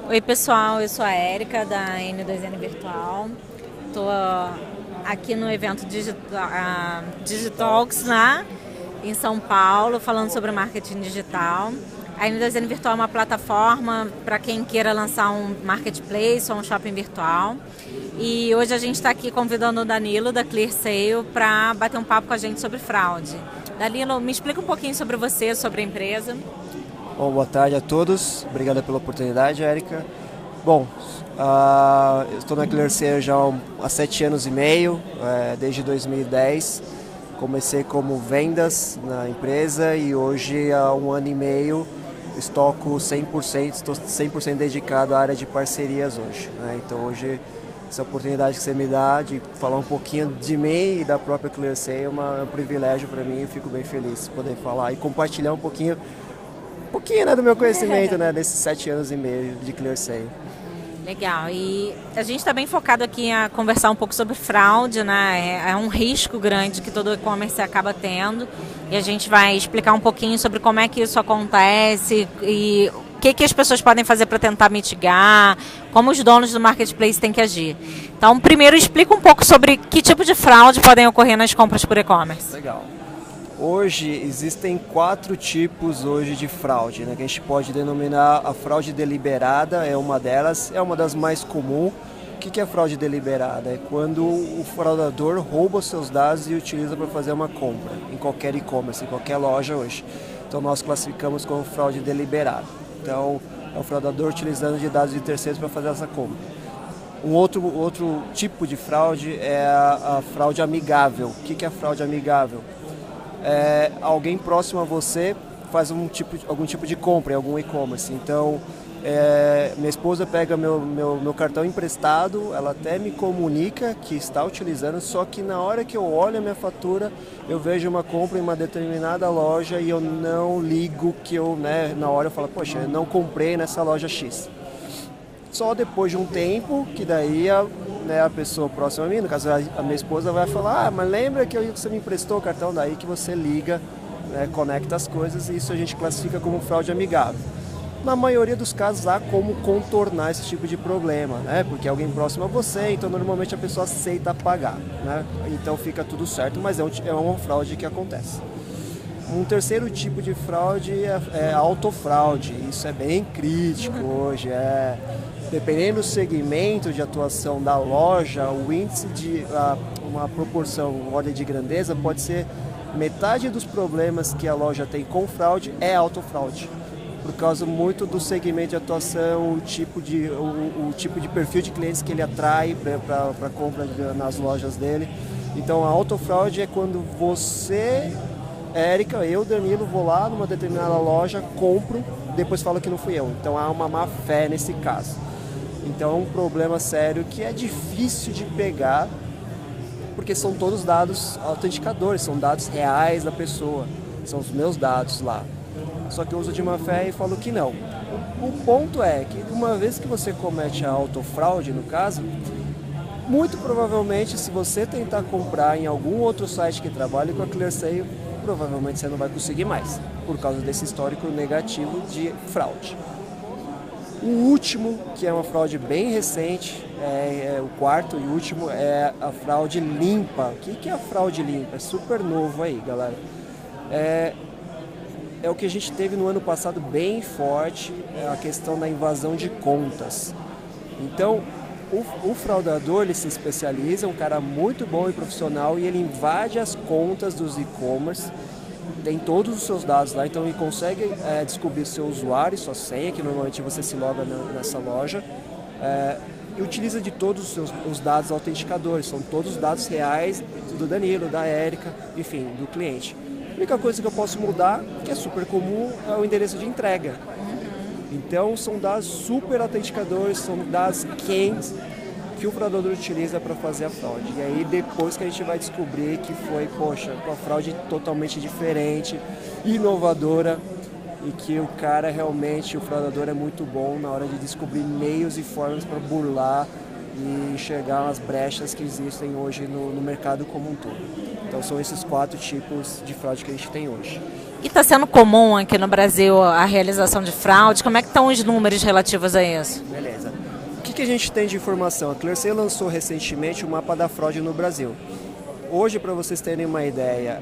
Oi pessoal, eu sou a Érica da N2N Virtual. Estou aqui no evento Digitalks, né, em São Paulo, falando sobre marketing digital. A N2N Virtual é uma plataforma para quem queira lançar um marketplace ou um shopping virtual. E hoje a gente está aqui convidando o Danilo da ClearSale para bater um papo com a gente sobre fraude. Danilo, me explica um pouquinho sobre você, sobre a empresa. Bom, boa tarde a todos. Obrigado pela oportunidade, Érica. Bom, eu estou na ClearSale já há 7 anos e meio, desde 2010. Comecei como vendas na empresa e hoje há 1 ano e meio estou 100% dedicado à área de parcerias hoje, né? Então hoje essa oportunidade que você me dá de falar um pouquinho de mim e da própria ClearSale é um privilégio para mim. Eu fico bem feliz de poder falar e compartilhar um pouquinho, né, do meu conhecimento, né, desses 7 anos e meio de ClearSale. Legal, e a gente está bem focado aqui a conversar um pouco sobre fraude, né? É um risco grande que todo e-commerce acaba tendo, e a gente vai explicar um pouquinho sobre como é que isso acontece e o que as pessoas podem fazer para tentar mitigar, como os donos do marketplace têm que agir. Então, primeiro explica um pouco sobre que tipo de fraude podem ocorrer nas compras por e-commerce. Legal. Hoje existem 4 tipos hoje de fraude, né, que a gente pode denominar. A fraude deliberada é uma delas, é uma das mais comuns. O que é fraude deliberada? É quando o fraudador rouba os seus dados e utiliza para fazer uma compra em qualquer e-commerce, em qualquer loja hoje. Então nós classificamos como fraude deliberada. Então é o fraudador utilizando de dados de terceiros para fazer essa compra. Um outro tipo de fraude é a fraude amigável. O que é a fraude amigável? Alguém próximo a você faz algum tipo de compra em algum e-commerce. Então, minha esposa pega meu cartão emprestado, ela até me comunica que está utilizando, só que na hora que eu olho a minha fatura, eu vejo uma compra em uma determinada loja e eu não ligo que na hora eu falo, poxa, eu não comprei nessa loja X. Só depois de um tempo, que daí a pessoa próxima a mim, no caso a minha esposa, vai falar, mas lembra que você me emprestou o cartão? Daí que você liga, né, conecta as coisas, e isso a gente classifica como fraude amigável. Na maioria dos casos há como contornar esse tipo de problema, né? Porque é alguém próximo a você, então normalmente a pessoa aceita pagar, né? Então fica tudo certo, mas é uma fraude que acontece. Um terceiro tipo de fraude é a autofraude. Isso é bem crítico hoje. Dependendo do segmento de atuação da loja, o índice de uma proporção, ordem de grandeza, pode ser metade dos problemas que a loja tem com fraude é autofraude. Por causa muito do segmento de atuação, o tipo de perfil de clientes que ele atrai para compra nas lojas dele. Então a autofraude é quando você, Érica, eu, Danilo, vou lá numa determinada loja, compro, depois falo que não fui eu. Então há uma má fé nesse caso. Então é um problema sério que é difícil de pegar, porque são todos dados autenticadores, são dados reais da pessoa, são os meus dados lá. Só que eu uso de má fé e falo que não. O ponto é que uma vez que você comete a autofraude, no caso, muito provavelmente se você tentar comprar em algum outro site que trabalhe com a ClearSale, provavelmente você não vai conseguir mais, por causa desse histórico negativo de fraude. O último, que é uma fraude bem recente, o quarto e último, é a fraude limpa. O que é a fraude limpa? É super novo aí, galera. É o que a gente teve no ano passado bem forte, a questão da invasão de contas. Então, o fraudador, ele se especializa, é um cara muito bom e profissional, e ele invade as contas dos e-commerce, tem todos os seus dados lá, então ele consegue descobrir seu usuário, sua senha, que normalmente você se loga nessa loja, e utiliza de todos os dados autenticadores, são todos os dados reais do Danilo, da Érica, enfim, do cliente. A única coisa que eu posso mudar, que é super comum, é o endereço de entrega. Então são dados super autenticadores, são dados quentes que o fraudador utiliza para fazer a fraude. E aí depois que a gente vai descobrir que foi, poxa, uma fraude totalmente diferente, inovadora, e que o cara realmente, o fraudador é muito bom na hora de descobrir meios e formas para burlar e enxergar as brechas que existem hoje no mercado como um todo. Então são esses 4 tipos de fraude que a gente tem hoje. E está sendo comum aqui no Brasil a realização de fraude? Como é que estão os números relativos a isso? Beleza. O que a gente tem de informação? A Clearseal lançou recentemente o mapa da fraude no Brasil. Hoje, para vocês terem uma ideia,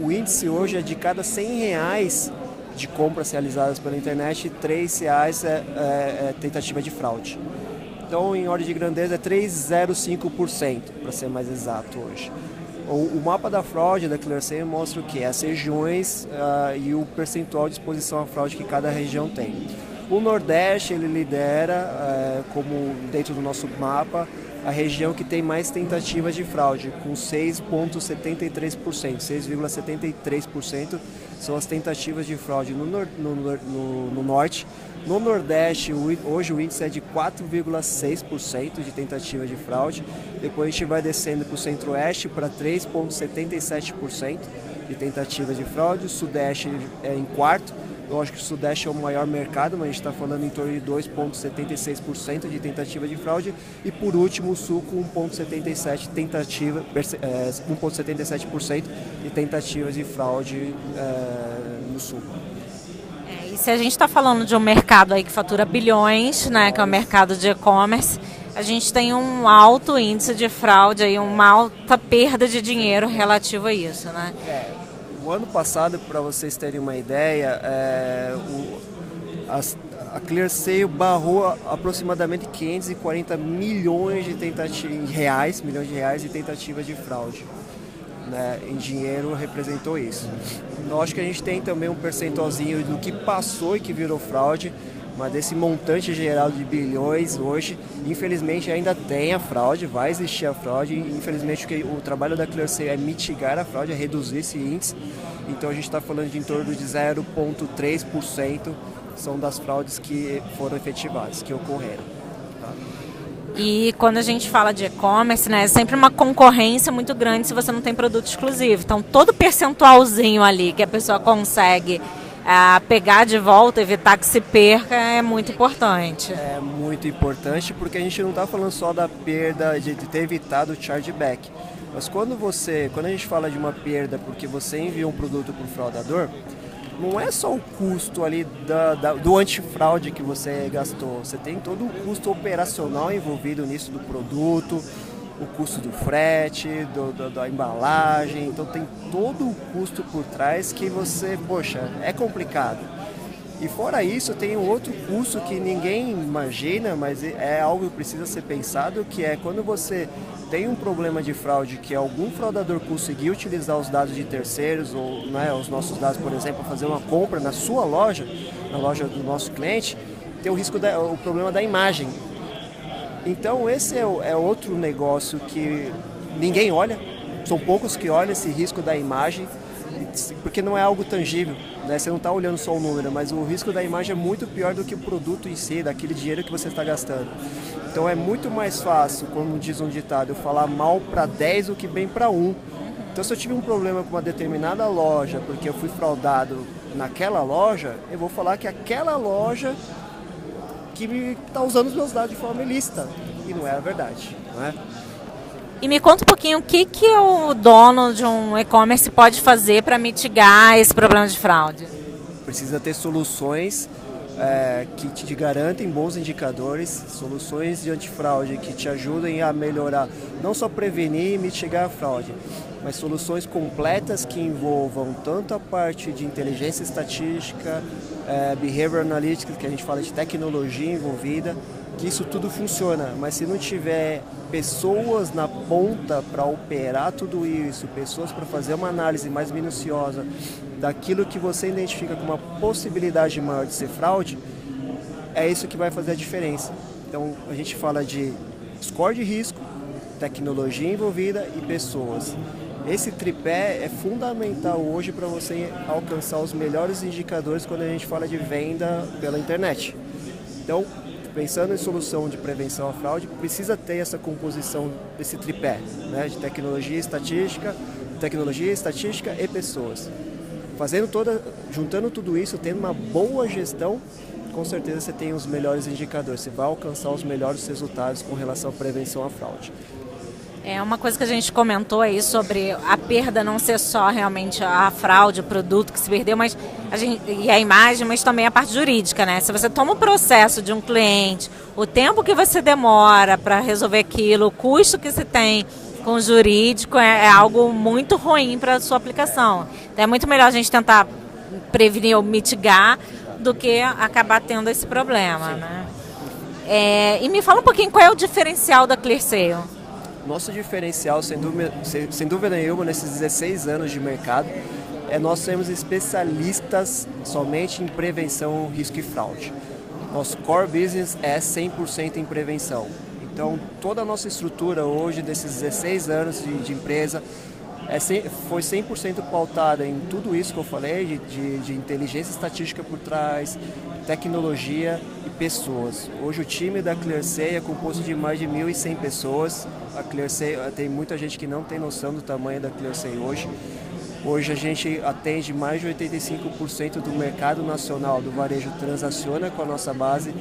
o índice hoje é de cada R$100 de compras realizadas pela internet, R$3 é tentativa de fraude. Então, em ordem de grandeza, é 3,05%, para ser mais exato hoje. O mapa da fraude da Clearseal mostra o que? As regiões e o percentual de exposição à fraude que cada região tem. O Nordeste ele lidera, como dentro do nosso mapa, a região que tem mais tentativas de fraude, com 6,73%. 6,73% são as tentativas de fraude no Norte. No Nordeste, hoje o índice é de 4,6% de tentativa de fraude. Depois a gente vai descendo para o Centro-Oeste para 3,77% de tentativa de fraude. O Sudeste é em quarto. Lógico que o Sudeste é o maior mercado, mas a gente está falando em torno de 2,76% de tentativa de fraude. E por último, o Sul com 1,77% de tentativas de fraude no Sul. E se a gente está falando de um mercado aí que fatura bilhões, né, que é o mercado de e-commerce, a gente tem um alto índice de fraude, aí, uma alta perda de dinheiro relativo a isso, né? O ano passado, para vocês terem uma ideia, a Clearseal barrou aproximadamente 540 milhões de reais de tentativas de fraude. Né, em dinheiro representou isso. Lógico que a gente tem também um percentualzinho do que passou e que virou fraude, mas desse montante geral de bilhões hoje, infelizmente ainda tem a fraude, vai existir a fraude. Infelizmente o trabalho da Clearseal é mitigar a fraude, é reduzir esse índice. Então a gente está falando de em torno de 0,3% são das fraudes que foram efetivadas, que ocorreram. Tá? E quando a gente fala de e-commerce, né, é sempre uma concorrência muito grande se você não tem produto exclusivo. Então, todo percentualzinho ali que a pessoa consegue pegar de volta, evitar que se perca, é muito importante. É muito importante porque a gente não está falando só da perda de ter evitado o chargeback. Mas quando a gente fala de uma perda porque você enviou um produto para o fraudador, não é só o custo ali do antifraude que você gastou, você tem todo o custo operacional envolvido nisso do produto, o custo do frete, da embalagem, então tem todo o custo por trás que é complicado. E fora isso, tem um outro custo que ninguém imagina, mas é algo que precisa ser pensado, que é quando você tem um problema de fraude, que algum fraudador conseguiu utilizar os dados de terceiros, ou os nossos dados, por exemplo, fazer uma compra na sua loja, na loja do nosso cliente, tem o problema da imagem. Então esse é outro negócio que ninguém olha, são poucos que olham esse risco da imagem, porque não é algo tangível, né? Você não está olhando só o número, mas o risco da imagem é muito pior do que o produto em si, daquele dinheiro que você está gastando. Então é muito mais fácil, como diz um ditado, eu falar mal para 10 do que bem para 1. Então se eu tive um problema com uma determinada loja, porque eu fui fraudado naquela loja, eu vou falar que aquela loja que está usando os meus dados de forma ilícita. E não é a verdade, não é? E me conta um pouquinho o que o dono de um e-commerce pode fazer para mitigar esse problema de fraude. Precisa ter soluções que te garantem bons indicadores, soluções de antifraude que te ajudem a melhorar, não só prevenir e mitigar a fraude, mas soluções completas que envolvam tanto a parte de inteligência estatística, behavior analytics, que a gente fala de tecnologia envolvida, que isso tudo funciona, mas se não tiver pessoas na ponta para operar tudo isso, pessoas para fazer uma análise mais minuciosa daquilo que você identifica como uma possibilidade maior de ser fraude, é isso que vai fazer a diferença. Então a gente fala de score de risco, tecnologia envolvida e pessoas. Esse tripé é fundamental hoje para você alcançar os melhores indicadores quando a gente fala de venda pela internet. Então, pensando em solução de prevenção à fraude, precisa ter essa composição desse tripé, né, de tecnologia, estatística e pessoas. Juntando tudo isso, tendo uma boa gestão, com certeza você tem os melhores indicadores, você vai alcançar os melhores resultados com relação à prevenção à fraude. É uma coisa que a gente comentou aí sobre a perda não ser só realmente a fraude, o produto que se perdeu, mas e a imagem, mas também a parte jurídica, né? Se você toma o processo de um cliente, o tempo que você demora para resolver aquilo, o custo que se tem com o jurídico é algo muito ruim para a sua aplicação. Então é muito melhor a gente tentar prevenir ou mitigar do que acabar tendo esse problema, né? E me fala um pouquinho qual é o diferencial da ClearSale. Nosso diferencial, sem dúvida nenhuma, nesses 16 anos de mercado, é nós sermos especialistas somente em prevenção, risco e fraude. Nosso core business é 100% em prevenção. Então, toda a nossa estrutura hoje, desses 16 anos de empresa, foi 100% pautada em tudo isso que eu falei, de inteligência estatística por trás, tecnologia e pessoas. Hoje o time da ClearSale é composto de mais de 1.100 pessoas. A ClearSale, tem muita gente que não tem noção do tamanho da ClearSale hoje. Hoje a gente atende mais de 85% do mercado nacional do varejo, transaciona com a nossa base.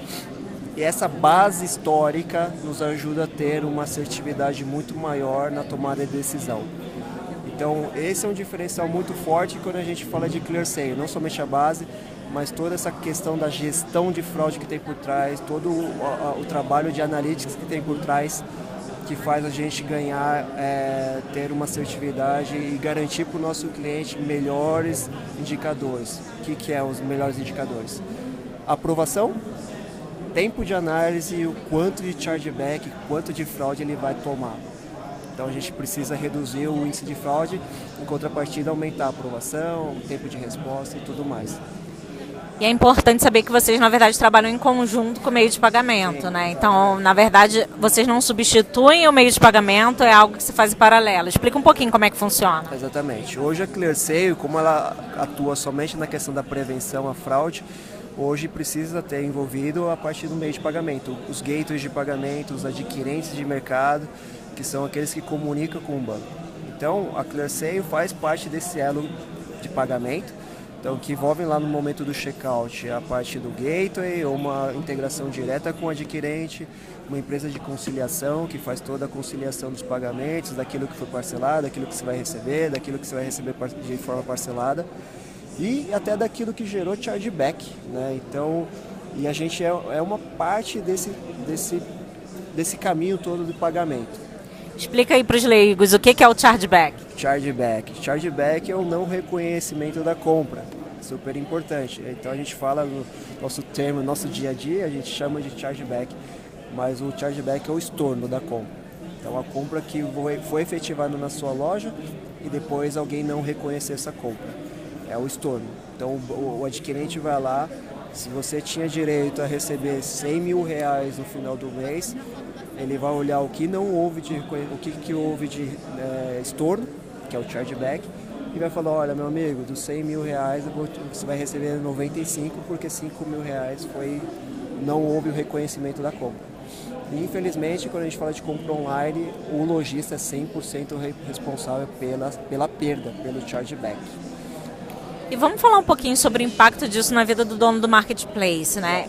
E essa base histórica nos ajuda a ter uma assertividade muito maior na tomada de decisão. Então esse é um diferencial muito forte quando a gente fala de ClearSale, não somente a base, mas toda essa questão da gestão de fraude que tem por trás, todo o trabalho de analytics que tem por trás, que faz a gente ganhar, ter uma assertividade e garantir para o nosso cliente melhores indicadores. O que é os melhores indicadores? Aprovação, tempo de análise e o quanto de chargeback, quanto de fraude ele vai tomar. Então a gente precisa reduzir o índice de fraude, em contrapartida aumentar a aprovação, o tempo de resposta e tudo mais. E é importante saber que vocês, na verdade, trabalham em conjunto com o meio de pagamento, né? Então, na verdade, vocês não substituem o meio de pagamento, é algo que se faz em paralelo. Explica um pouquinho como é que funciona. Exatamente. Hoje a ClearSale, como ela atua somente na questão da prevenção à fraude, hoje precisa ter envolvido a parte do meio de pagamento, os gateways de pagamento, os adquirentes de mercado, que são aqueles que comunicam com o banco. Então, a ClearSale faz parte desse elo de pagamento, então, que envolvem lá no momento do checkout a parte do gateway, ou uma integração direta com o adquirente, uma empresa de conciliação que faz toda a conciliação dos pagamentos, daquilo que foi parcelado, daquilo que você vai receber, daquilo que você vai receber de forma parcelada e até daquilo que gerou chargeback, né? Então, e a gente é uma parte desse caminho todo do pagamento. Explica aí para os leigos o que é o chargeback. Chargeback é o não reconhecimento da compra, super importante. Então a gente fala no nosso termo, nosso dia a dia, a gente chama de chargeback, mas o chargeback é o estorno da compra. Então a compra que foi efetivada na sua loja e depois alguém não reconhecer essa compra, é o estorno. Então o adquirente vai lá, se você tinha direito a receber 100 mil reais no final do mês, ele vai olhar o que não houve que houve de estorno, que é o chargeback, e vai falar, olha meu amigo, dos 100 mil reais você vai receber 95 porque 5 mil reais não houve o reconhecimento da compra. E, infelizmente, quando a gente fala de compra online, o lojista é 100% responsável pela perda, pelo chargeback. E vamos falar um pouquinho sobre o impacto disso na vida do dono do marketplace, né?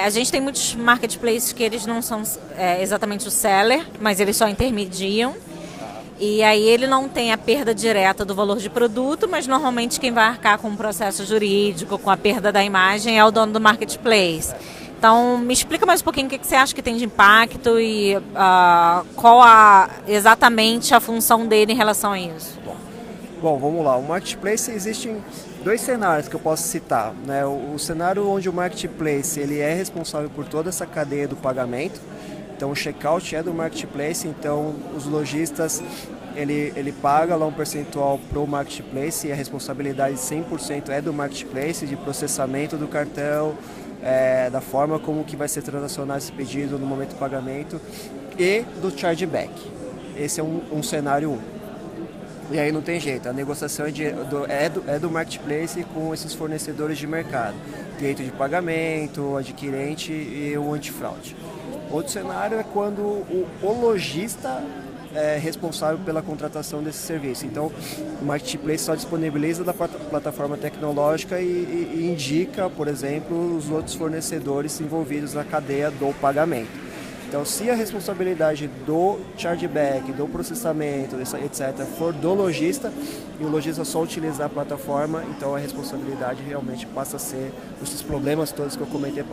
A gente tem muitos marketplaces que eles não são exatamente o seller, mas eles só intermediam. E aí ele não tem a perda direta do valor de produto, mas normalmente quem vai arcar com o processo jurídico, com a perda da imagem, é o dono do marketplace. Então, me explica mais um pouquinho o que você acha que tem de impacto e qual exatamente a função dele em relação a isso. Bom, vamos lá. O marketplace, existem dois cenários que eu posso citar, né? O cenário onde o marketplace ele é responsável por toda essa cadeia do pagamento. Então o checkout é do marketplace, então os lojistas ele paga lá um percentual para o marketplace e a responsabilidade 100% é do marketplace, de processamento do cartão, da forma como que vai ser transacionado esse pedido no momento do pagamento e do chargeback. Esse é um cenário 1. E aí não tem jeito, a negociação é do marketplace com esses fornecedores de mercado, direito de pagamento, adquirente e o antifraude. Outro cenário é quando o lojista é responsável pela contratação desse serviço. Então, o marketplace só disponibiliza da plataforma tecnológica e indica, por exemplo, os outros fornecedores envolvidos na cadeia do pagamento. Então, se a responsabilidade do chargeback, do processamento, etc., for do lojista, e o lojista só utilizar a plataforma, então a responsabilidade realmente passa a ser os problemas todos que eu comentei